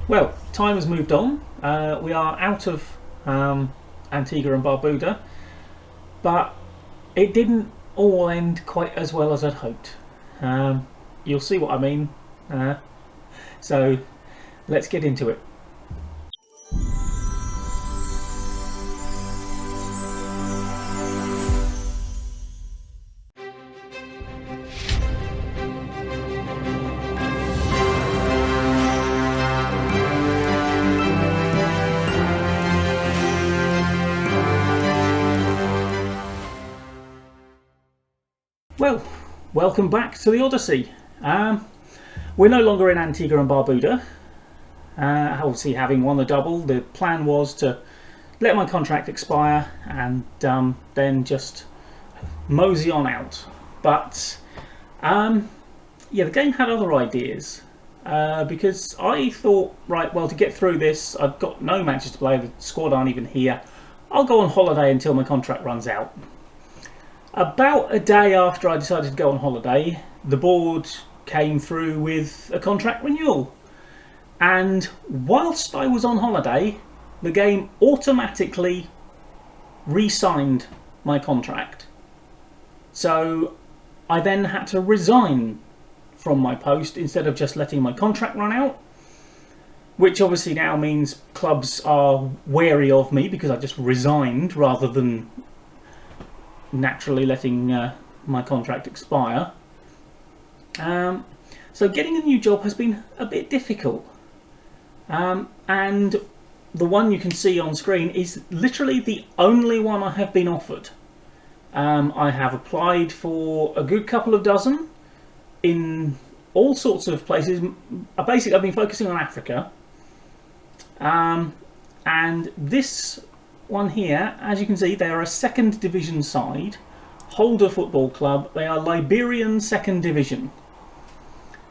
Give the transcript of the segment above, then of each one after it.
Well, time has moved on. We are out of Antigua and Barbuda, but it didn't all end quite as well as I'd hoped. You'll see what I mean. So let's get into it. Well, welcome back to the Odyssey. We're no longer in Antigua and Barbuda. Obviously, having won the double, the plan was to let my contract expire and then just mosey on out. But yeah, the game had other ideas because I thought, right, well, to get through this, I've got no matches to play. The squad aren't even here. I'll go on holiday until my contract runs out. About a day after I decided to go on holiday, the board came through with a contract renewal. And whilst I was on holiday, the game automatically re-signed my contract. So I then had to resign from my post instead of just letting my contract run out. Which obviously now means clubs are wary of me because I just resigned rather than naturally letting my contract expire. So getting a new job has been a bit difficult. And the one you can see on screen is literally the only one I have been offered. I have applied for a good couple of dozen in all sorts of places. Basically, I've been focusing on Africa. And this one here, as you can see, they are a second division side, Holder Football Club. They are Liberian second division.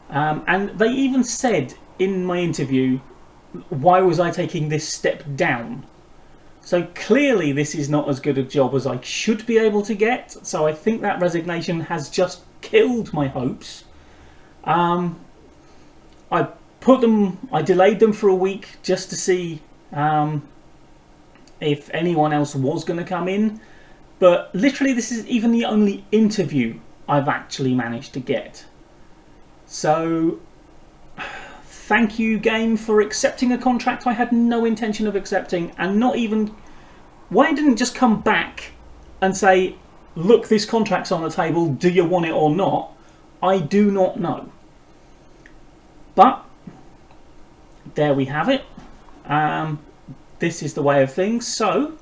And they even said in my interview, why was I taking this step down? So clearly this is not as good a job as I should be able to get. So I think that resignation has just killed my hopes. I delayed them for a week just to see if anyone else was going to come in, but literally this is even the only interview I've actually managed to get. So thank you, game, for accepting a contract I had no intention of accepting, and not even, why didn't it just come back and say, look, this contract's on the table, do you want it or not? I do not know. But there we have it. This is the way of things. So,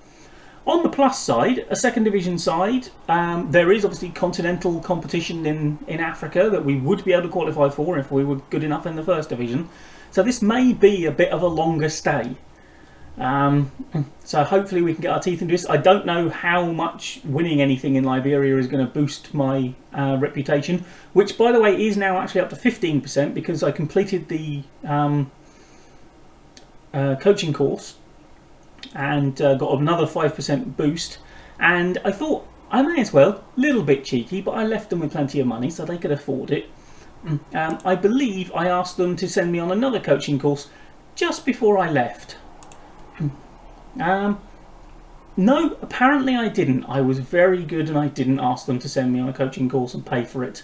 on the plus side, a second division side, there is obviously continental competition in Africa that we would be able to qualify for if we were good enough in the first division. So this may be a bit of a longer stay. So hopefully we can get our teeth into this. I don't know how much winning anything in Liberia is going to boost my reputation, which, by the way, is now actually up to 15% because I completed the coaching course and got another 5% boost, and I thought I may as well, a little bit cheeky, but I left them with plenty of money so they could afford it. I believe I asked them to send me on another coaching course just before I left. No, apparently I didn't. I was very good and I didn't ask them to send me on a coaching course and pay for it.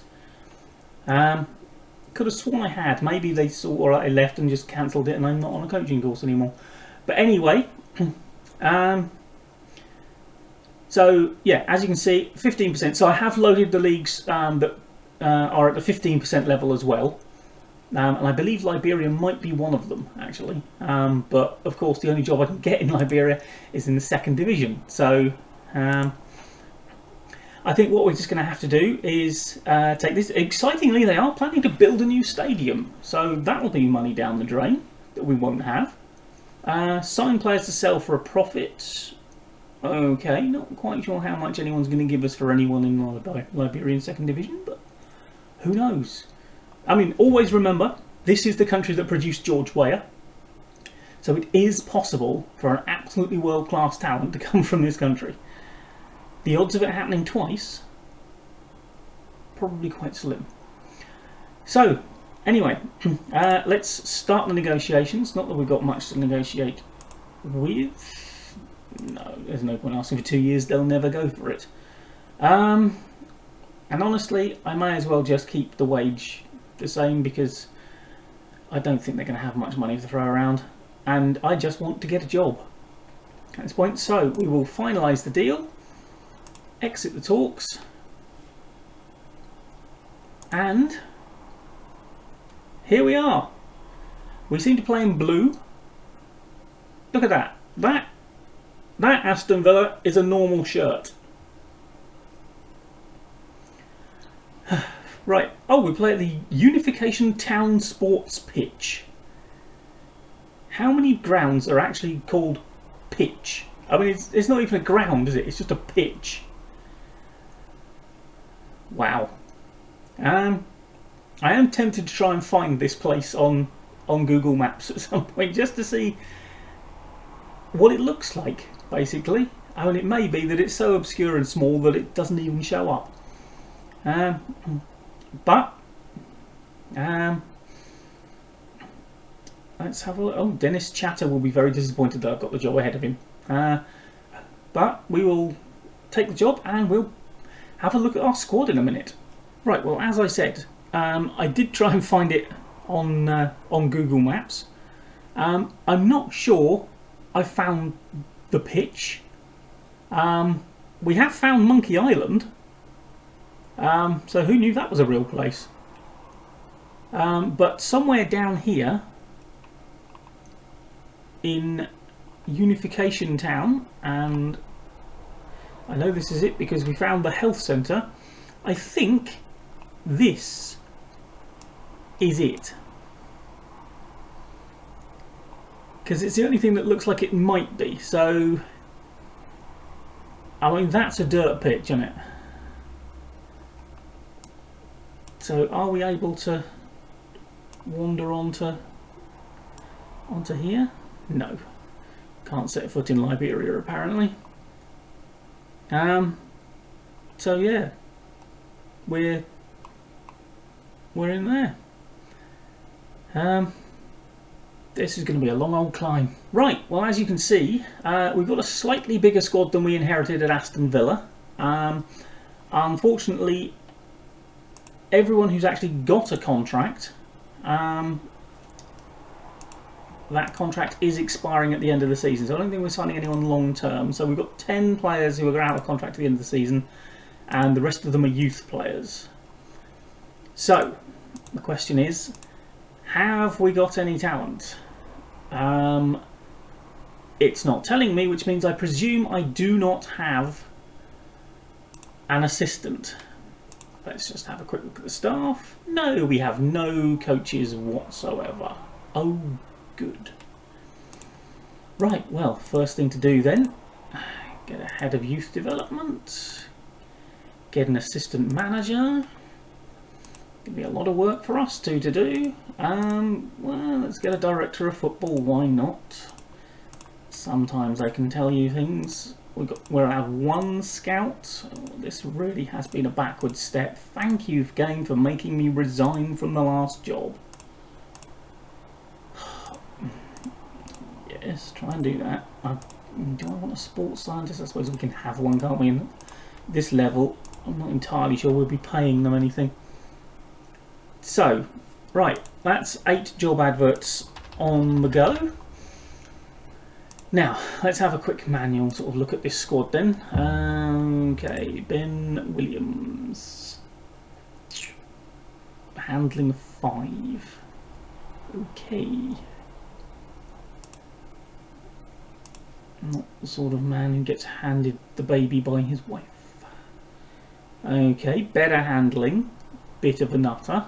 Could have sworn I had. Maybe they saw I left and just cancelled it and I'm not on a coaching course anymore. But anyway, so yeah, as you can see, 15%. So I have loaded the leagues that are at the 15% level as well. And I believe Liberia might be one of them, actually. But of course, the only job I can get in Liberia is in the second division. So I think what we're just going to have to do is take this. Excitingly, they are planning to build a new stadium. So that will be money down the drain that we won't have. Sign players to sell for a profit. Okay, not quite sure how much anyone's going to give us for anyone in Liberian second division, but who knows? I mean, always remember, this is the country that produced George Weah. So it is possible for an absolutely world-class talent to come from this country. The odds of it happening twice, probably quite slim. So, Anyway, let's start the negotiations. Not that we've got much to negotiate with. No, there's no point asking for 2 years. They'll never go for it. And honestly, I may as well just keep the wage the same because I don't think they're going to have much money to throw around. And I just want to get a job at this point. So we will finalise the deal, exit the talks, and here we are. We seem to play in blue. Look at that. That Aston Villa is a normal shirt. Right. Oh, we play at the Unification Town Sports Pitch. How many grounds are actually called pitch? I mean, it's not even a ground, is it? It's just a pitch. Wow. I am tempted to try and find this place on Google Maps at some point just to see what it looks like, basically. I mean, it may be that it's so obscure and small that it doesn't even show up. But let's have a look. Oh, Dennis Chatter will be very disappointed that I've got the job ahead of him. But we will take the job and we'll have a look at our squad in a minute. Right, well, as I said, I did try and find it on Google Maps. I'm not sure I found the pitch. We have found Monkey Island. So who knew that was a real place? But somewhere down here in Unification Town, and I know this is it because we found the health centre, I think this is it. Because it's the only thing that looks like it might be. So, I mean, that's a dirt pitch, isn't it? So are we able to wander onto here? No. Can't set foot in Liberia apparently. So yeah. We're in there. This is going to be a long old climb. Right, well, as you can see, we've got a slightly bigger squad than we inherited at Aston Villa. Unfortunately, everyone who's actually got a contract, that contract is expiring at the end of the season. So I don't think we're signing anyone long term. So we've got 10 players who are out of contract at the end of the season, and the rest of them are youth players. So the question is, have we got any talent? It's not telling me, which means I presume I do not have an assistant. Let's just have a quick look at the staff. No, we have no coaches whatsoever. Oh, good. Right, well, first thing to do then, get a head of youth development, get an assistant manager. Gonna be a lot of work for us two to do. Well, let's get a director of football, why not? Sometimes I can tell you things. We'll have one scout. Oh, this really has been a backward step. Thank you, game, for making me resign from the last job. Yes, try and do that. Do I want a sports scientist? I suppose we can have one, can't we? In this level, I'm not entirely sure we'll be paying them anything. So, right, that's 8 job adverts on the go. Now, let's have a quick manual sort of look at this squad then. Okay, Ben Williams. Handling 5. Okay. Not the sort of man who gets handed the baby by his wife. Okay, better handling. Bit of a nutter.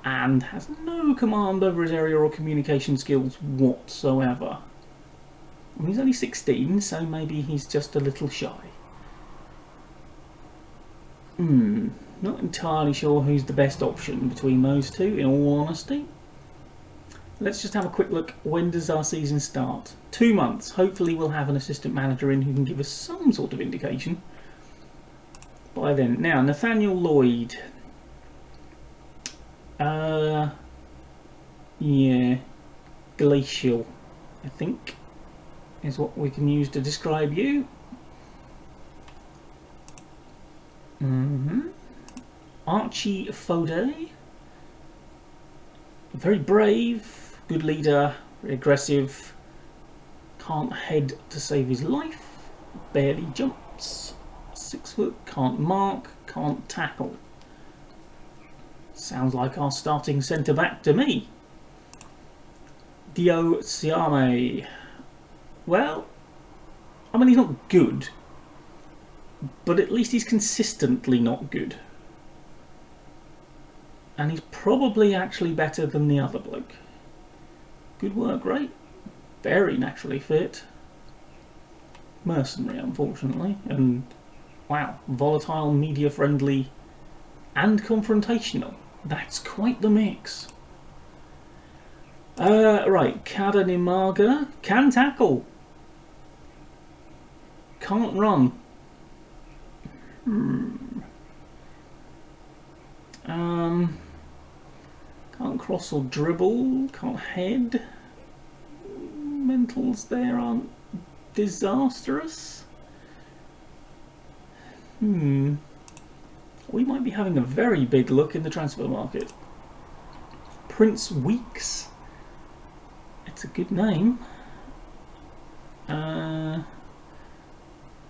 And has no command over his area or communication skills whatsoever. Well, he's only 16, so maybe he's just a little shy. Not entirely sure who's the best option between those two, in all honesty. Let's just have a quick look. When does our season start? 2 months. Hopefully we'll have an assistant manager in who can give us some sort of indication by then. Now, Nathaniel Lloyd. Yeah, glacial, I think, is what we can use to describe you. Archie Fode. Very brave, good leader, very aggressive. Can't head to save his life. Barely jumps. 6 foot, can't mark, can't tackle. Sounds like our starting centre back to me. Dio Siame. Well, I mean, he's not good, but at least he's consistently not good. And he's probably actually better than the other bloke. Good work rate. Very naturally fit. Mercenary, unfortunately. And, wow, volatile, media friendly, and confrontational. That's quite the mix. Right, Kadanimaga can tackle. Can't run. Can't cross or dribble. Can't head. Mentals there aren't disastrous. We might be having a very big look in the transfer market. Prince Weeks. It's a good name.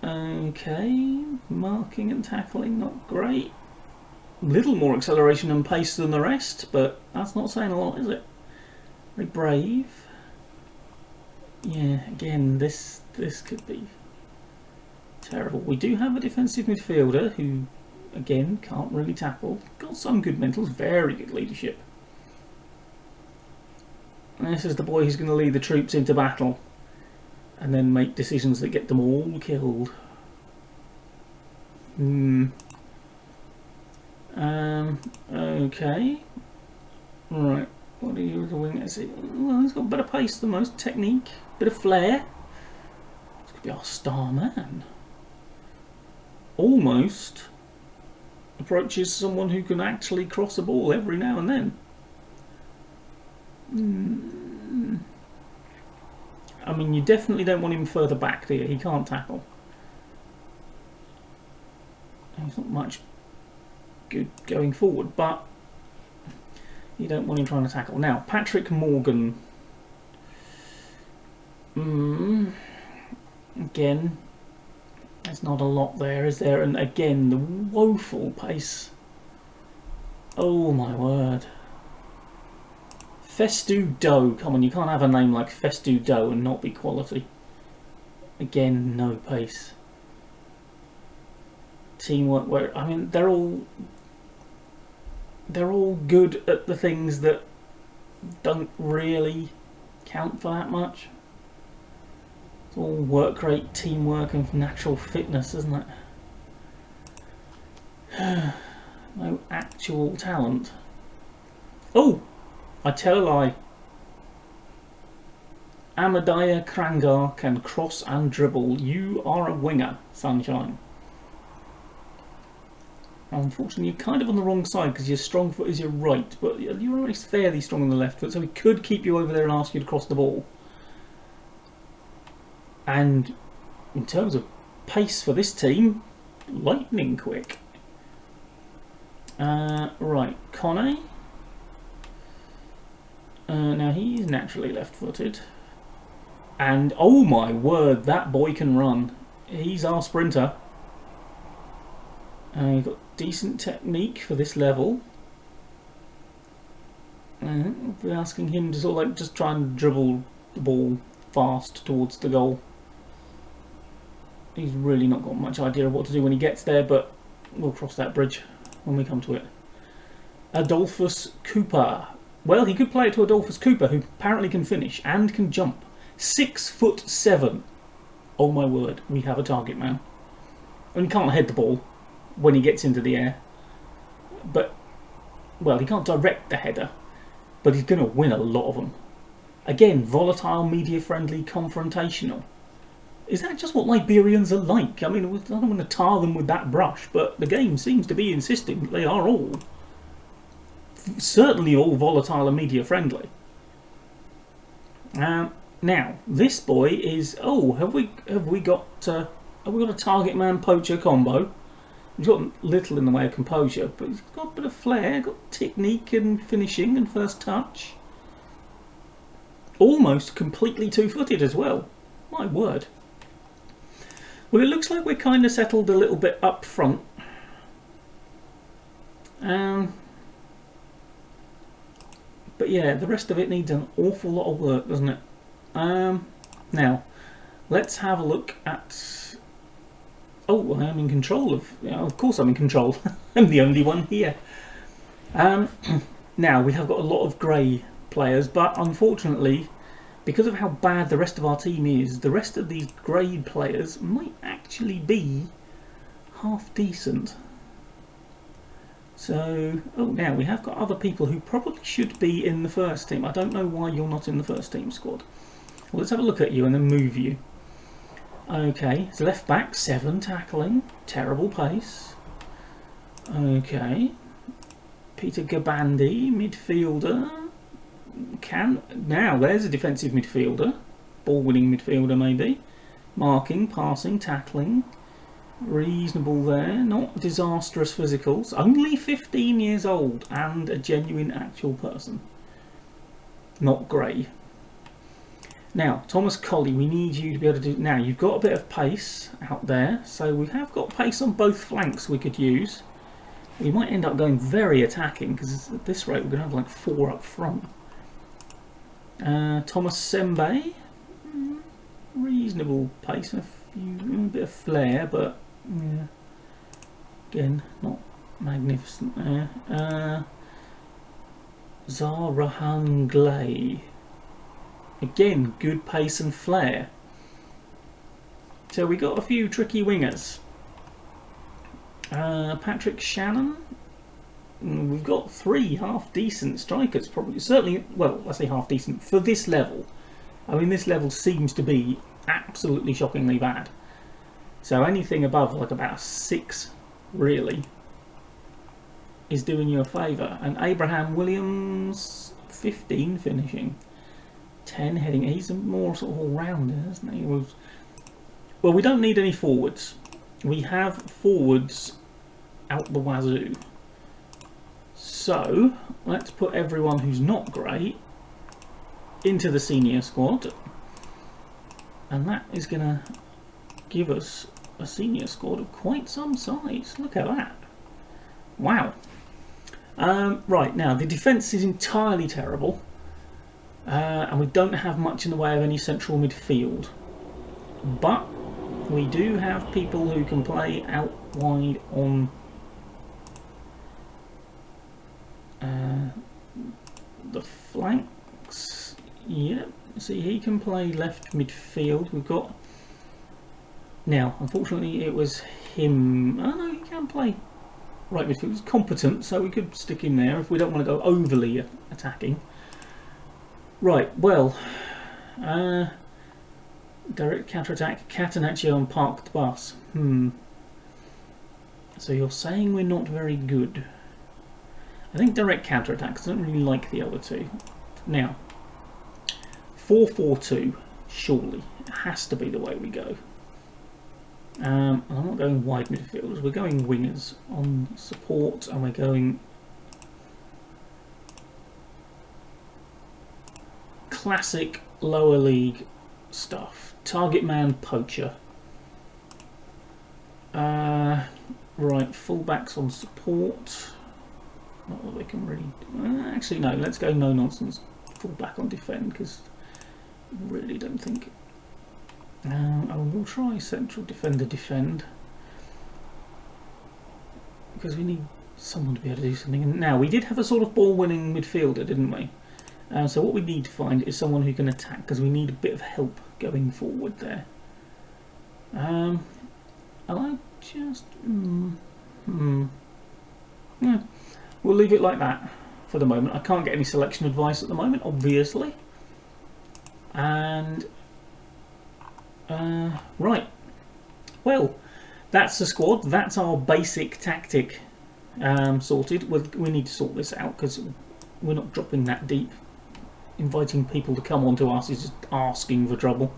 Okay, marking and tackling not great. Little more acceleration and pace than the rest, but that's not saying a lot, is it? Very brave. Yeah, again, this could be terrible. We do have a defensive midfielder who, again, can't really tackle. Got some good mentals, very good leadership. And this is the boy who's going to lead the troops into battle and then make decisions that get them all killed. Okay. Right. What are you doing? Well, he's got better pace than most. Technique. Bit of flair. This could be our star man. Almost approaches someone who can actually cross a ball every now and then. I mean, you definitely don't want him further back, do you? He can't tackle. He's not much good going forward, but you don't want him trying to tackle. Now, Patrick Morgan. Again, there's not a lot there, is there? And again, the woeful pace. Oh my word. Festu Doe. Come on, you can't have a name like Festu Doe and not be quality. Again, no pace. Teamwork, where I mean, they're all good at the things that don't really count for that much. It's all work rate, teamwork, and natural fitness, isn't it? No actual talent. Oh, I tell a lie. Amadaya Krangar can cross and dribble. You are a winger, sunshine. Unfortunately, you're kind of on the wrong side because your strong foot is your right, but you're always fairly strong on the left foot, so we could keep you over there and ask you to cross the ball. And in terms of pace for this team, lightning quick. Right, Conne. Now he's naturally left-footed. And oh my word, that boy can run. He's our sprinter. You've got decent technique for this level. We'll be asking him to sort of like just try and dribble the ball fast towards the goal. He's really not got much idea of what to do when he gets there, but we'll cross that bridge when we come to it. Adolphus Cooper. Well, he could play it to Adolphus Cooper, who apparently can finish and can jump. 6'7". Oh my word, we have a target man. And he can't head the ball when he gets into the air. But, well, he can't direct the header, but he's going to win a lot of them. Again, volatile, media-friendly, confrontational. Is that just what Liberians are like? I mean, I don't want to tar them with that brush, but the game seems to be insisting that they are all, certainly all volatile and media-friendly. Now this boy is. Oh, have we got a target man poacher combo? He's got little in the way of composure, but he's got a bit of flair, got technique and finishing and first touch. Almost completely two-footed as well. My word. Well, it looks like we're kind of settled a little bit up front. But yeah, the rest of it needs an awful lot of work, doesn't it? Now, let's have a look at... Oh, I am in control of... Yeah, of course I'm in control. I'm the only one here. Now, we have got a lot of grey players, but unfortunately, because of how bad the rest of our team is, the rest of these grade players might actually be half decent. So, oh, now we have got other people who probably should be in the first team. I don't know why you're not in the first team squad. Well, let's have a look at you and then move you. Okay, it's left back, 7 tackling, terrible pace. Okay, Peter Gabandi, midfielder. Now there's a defensive midfielder, ball-winning midfielder maybe. Marking, passing, tackling, reasonable there. Not disastrous physicals. Only 15 years old and a genuine actual person. Not grey. Now, Thomas Colley, we need you to be able to do... Now, you've got a bit of pace out there, so we have got pace on both flanks we could use. We might end up going very attacking, because at this rate we're going to have like 4 up front. Thomas Sembe, reasonable pace, a bit of flair, but yeah, again, not magnificent there. Zarahan Glay. Again, good pace and flair. So we got a few tricky wingers. Patrick Shannon. We've got 3 half-decent strikers, probably. Certainly, well, I say half-decent for this level. I mean, this level seems to be absolutely shockingly bad. So anything above like about a 6, really, is doing you a favour. And Abraham Williams, 15 finishing. 10 heading. He's a more sort of all-rounder, isn't he? Well, we don't need any forwards. We have forwards out the wazoo. So let's put everyone who's not great into the senior squad, and that is going to give us a senior squad of quite some size. Look at that. Wow. Right, now the defence is entirely terrible. And we don't have much in the way of any central midfield, but we do have people who can play out wide on the flanks. Yep, see, he can play left midfield. We've got now, unfortunately it was him. Oh no, he can play right midfield. He's competent, so we could stick him there if we don't want to go overly attacking. Right, well, direct counter-attack, Catenaccio on parked bus. So you're saying we're not very good. I think direct counter-attack, 'cause I don't really like the other two. Now, 4-4-2, surely. It has to be the way we go. And I'm not going wide midfielders, we're going wingers on support, and we're going... classic lower league stuff. Target man poacher. Right, fullbacks on support. Not that we can really... actually no, let's go no nonsense fullback on defend, because I really don't think... and we'll try central defender defend, because we need someone to be able to do something. Now, we did have a sort of ball winning midfielder, didn't we? So what we need to find is someone who can attack, because we need a bit of help going forward there. And I just... yeah, we'll leave it like that for the moment. I can't get any selection advice at the moment, obviously. And... right. Well, that's the squad. That's our basic tactic sorted. We need to sort this out, because we're not dropping that deep. inviting people to come onto us is just asking for trouble.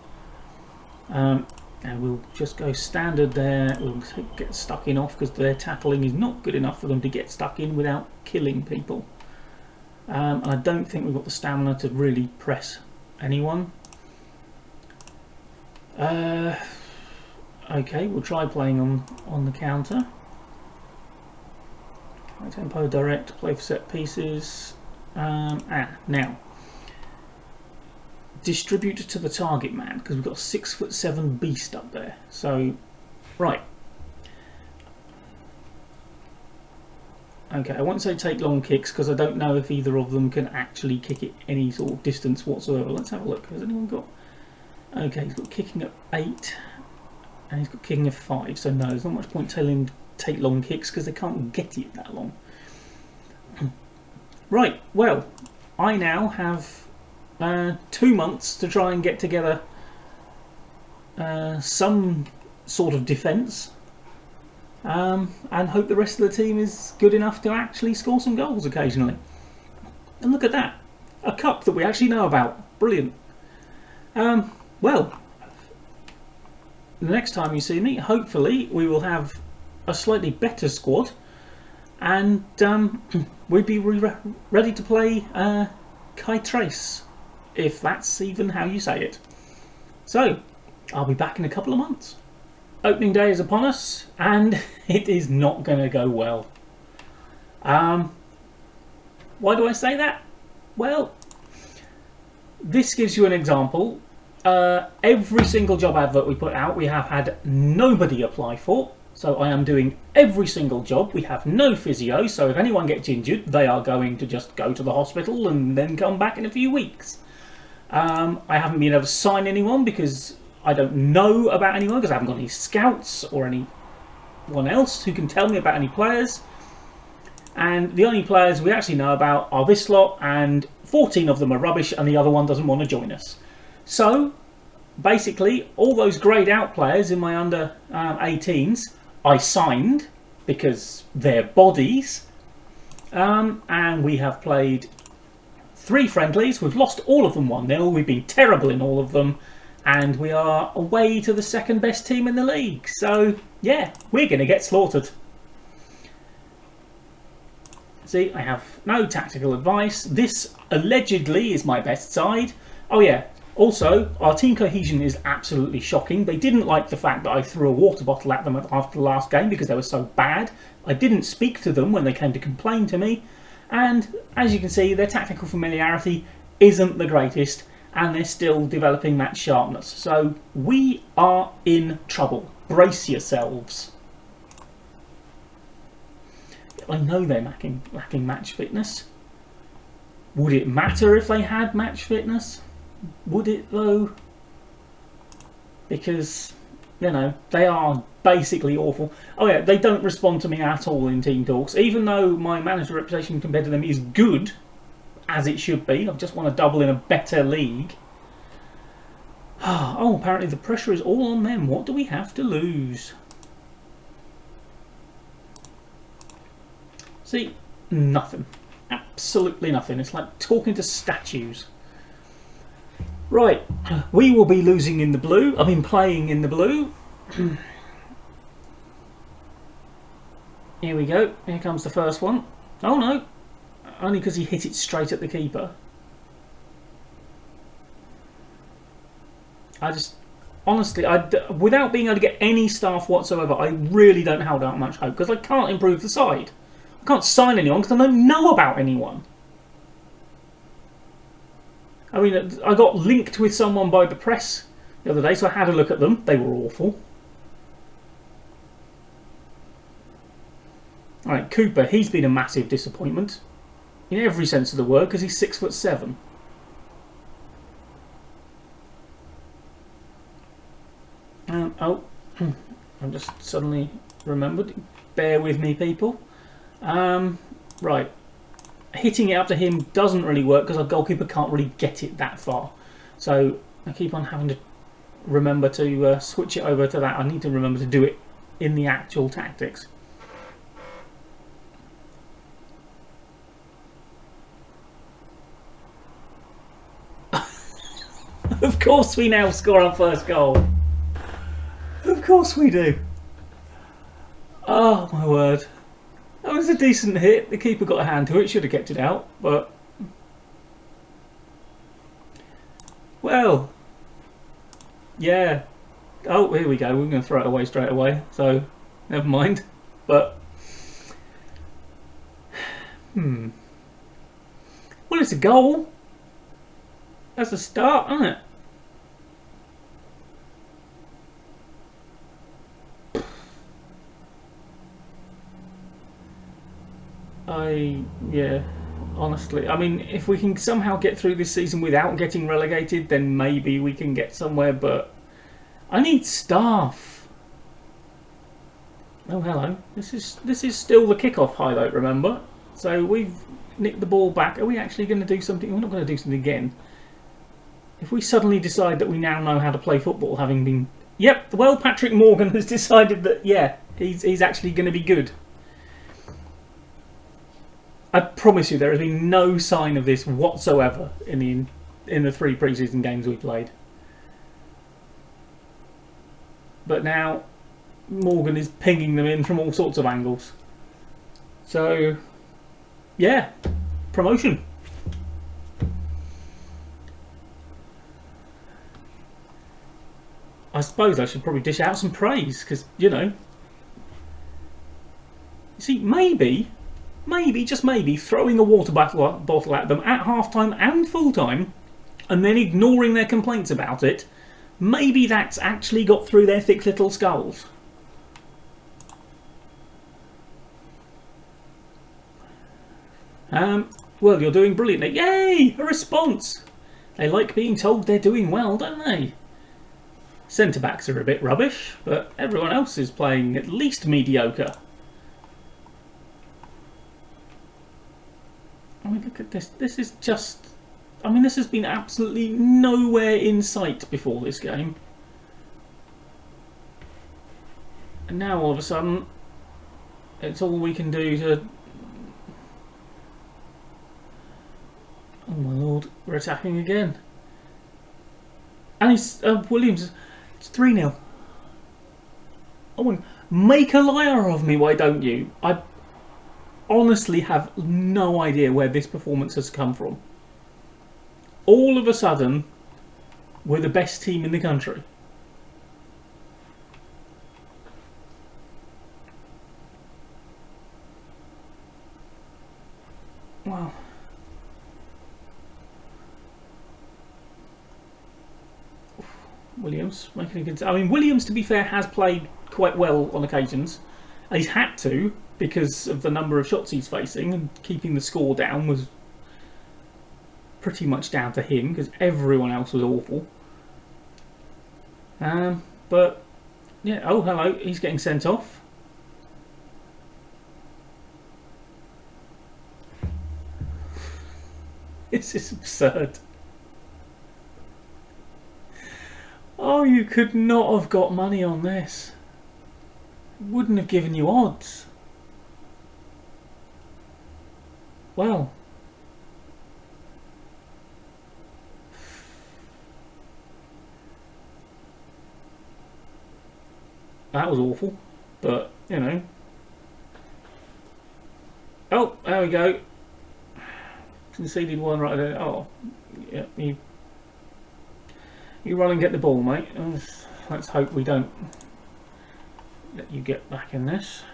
And we'll just go standard there. We'll get stuck in off because their tackling is not good enough for them to get stuck in without killing people. And I don't think we've got the stamina to really press anyone. Okay, we'll try playing on the counter. High tempo, direct, play for set pieces. Now, distribute to the target man, because we've got a 6'7" beast up there. So, right. Okay, I won't say take long kicks because I don't know if either of them can actually kick it any sort of distance whatsoever. Let's have a look. Has anyone got... Okay, he's got kicking at 8 and he's got kicking at 5. So no, there's not much point telling him to take long kicks because they can't get it that long. Right, well, I now have 2 months to try and get together some sort of defence. And hope the rest of the team is good enough to actually score some goals occasionally. And look at that, a cup that we actually know about. Brilliant. Well, the next time you see me, hopefully we will have a slightly better squad, and we'd be ready to play Kai Trace, if that's even how you say it. So, I'll be back in a couple of months. Opening day is upon us, and it is not going to go well. Why do I say that? Well, this gives you an example. Every single job advert we put out, we have had nobody apply for. So I am doing every single job. We have no physio, so if anyone gets injured, they are going to just go to the hospital and then come back in a few weeks. I haven't been able to sign anyone because I don't know about anyone, because I haven't got any scouts or anyone else who can tell me about any players. And the only players we actually know about are this lot, and 14 of them are rubbish and the other one doesn't want to join us. So basically all those greyed out players in my under 18s I signed because they're bodies, and we have played 3 friendlies. We've lost all of them 1-0. We've been terrible in all of them. And we are away to the second best team in the league. So, yeah, we're going to get slaughtered. See, I have no tactical advice. This allegedly is my best side. Oh, yeah. Also, our team cohesion is absolutely shocking. They didn't like the fact that I threw a water bottle at them after the last game because they were so bad. I didn't speak to them when they came to complain to me. And, as you can see, their tactical familiarity isn't the greatest. And they're still developing match sharpness. So we are in trouble. Brace yourselves. I know they're lacking match fitness. Would it matter if they had match fitness? Would it though? Because, you know, they are basically awful. Oh yeah, they don't respond to me at all in team talks. Even though my manager reputation compared to them is good, as it should be. I just want to double in a better league. Oh, apparently the pressure is all on them. What do we have to lose? See, nothing. Absolutely nothing. It's like talking to statues. Right, we will be losing in the blue. I mean, playing in the blue. Here we go. Here comes the first one. Oh no. Only because he hit it straight at the keeper. I just, honestly, without being able to get any staff whatsoever, I really don't hold out much hope because I can't improve the side. I can't sign anyone because I don't know about anyone. I mean, I got linked with someone by the press the other day, so I had a look at them. They were awful. Alright, Cooper, he's been a massive disappointment. In every sense of the word, because he's 6'7". Oh, I've just suddenly remembered. Bear with me, people. Right. Hitting it up to him doesn't really work because our goalkeeper can't really get it that far. So I keep on having to remember to switch it over to that. I need to remember to do it in the actual tactics. course we now score our first goal. Of course we do. Oh my word. That was a decent hit. The keeper got a hand to it, should have kept it out, but... Well... Yeah. Oh, here we go. We're going to throw it away straight away, so never mind. But... Well, it's a goal. That's a start, isn't it? Yeah, honestly. I mean, if we can somehow get through this season without getting relegated, then maybe we can get somewhere, but I need staff. Oh, hello. This is still the kickoff highlight, remember? So we've nicked the ball back. Are we actually going to do something? We're not going to do something again. If we suddenly decide that we now know how to play football, having been... Yep, well, Patrick Morgan has decided that, yeah, he's actually going to be good. I promise you, there has been no sign of this whatsoever in the 3 pre-season games we played. But now, Morgan is pinging them in from all sorts of angles. So, yeah, promotion. I suppose I should probably dish out some praise, because, you know... See, maybe, just maybe, throwing a water bottle at them at half-time and full-time, and then ignoring their complaints about it, maybe that's actually got through their thick little skulls. Well, you're doing brilliantly. Yay! A response! They like being told they're doing well, don't they? Centre-backs are a bit rubbish, but everyone else is playing at least mediocre. I mean, look at this. This is just... I mean, this has been absolutely nowhere in sight before this game. And now, all of a sudden, it's all we can do to... Oh my lord, we're attacking again. And he's... Williams, it's 3-0. Oh, make a liar of me, why don't you? I honestly have no idea where this performance has come from. All of a sudden, we're the best team in the country. Wow. Williams making a good... I mean, Williams, to be fair, has played quite well on occasions. He's had to, because of the number of shots he's facing, and keeping the score down was pretty much down to him, because everyone else was awful. But, yeah, oh, hello, he's getting sent off. This is absurd. Oh, you could not have got money on this. Wouldn't have given you odds. Well. That was awful, but, you know. Oh, there we go. Conceded one right there. Oh, yeah, you run and get the ball, mate. Let's hope we don't let you get back in this.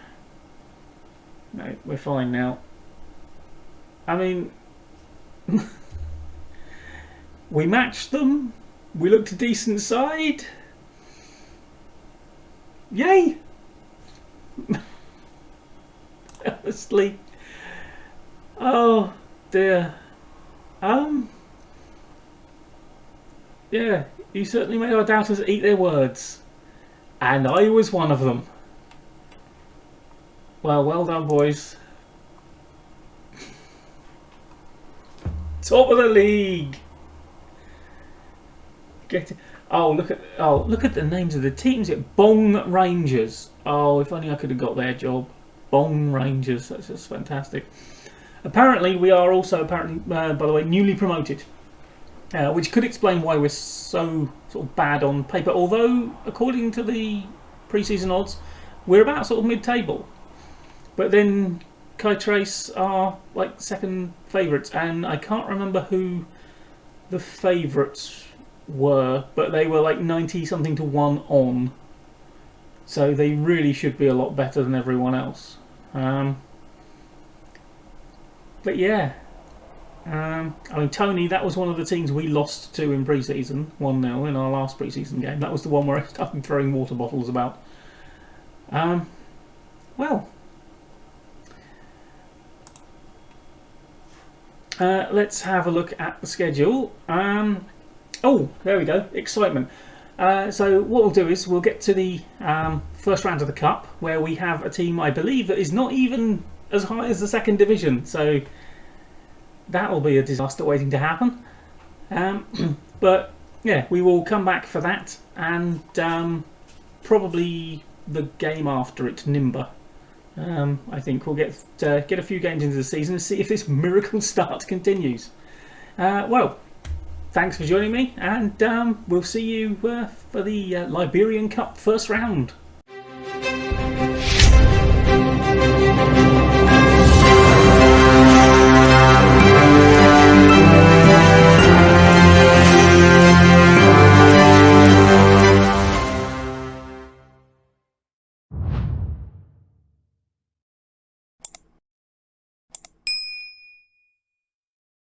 No, we're fine now. I mean, we matched them. We looked a decent side. Yay! Honestly. Oh dear. Yeah, you certainly made our doubters eat their words. And I was one of them. Well done, boys. Top of the league. Get it. Oh, look at the names of the teams. Bong Rangers. Oh, if only I could have got their job. Bong Rangers. That's just fantastic. Apparently, we are also by the way, newly promoted. which could explain why we're so sort of bad on paper. Although, according to the pre-season odds, we're about sort of mid-table. But then Kai-Trace are like second favourites, and I can't remember who the favourites were, but they were like 90 something to 1 on. So they really should be a lot better than everyone else. But yeah. I mean, Tony, that was one of the teams we lost to in pre-season, 1-0 in our last pre-season game. That was the one where I started throwing water bottles about. Well, let's have a look at the schedule. Oh, there we go, excitement. So what we'll do is we'll get to the first round of the Cup, where we have a team, I believe, that is not even as high as the second division. So that'll be a disaster waiting to happen. But yeah, we will come back for that, and probably the game after it, Nimba. I think we'll get a few games into the season and see if this miracle start continues. Well, thanks for joining me, and we'll see you for the Liberian Cup first round.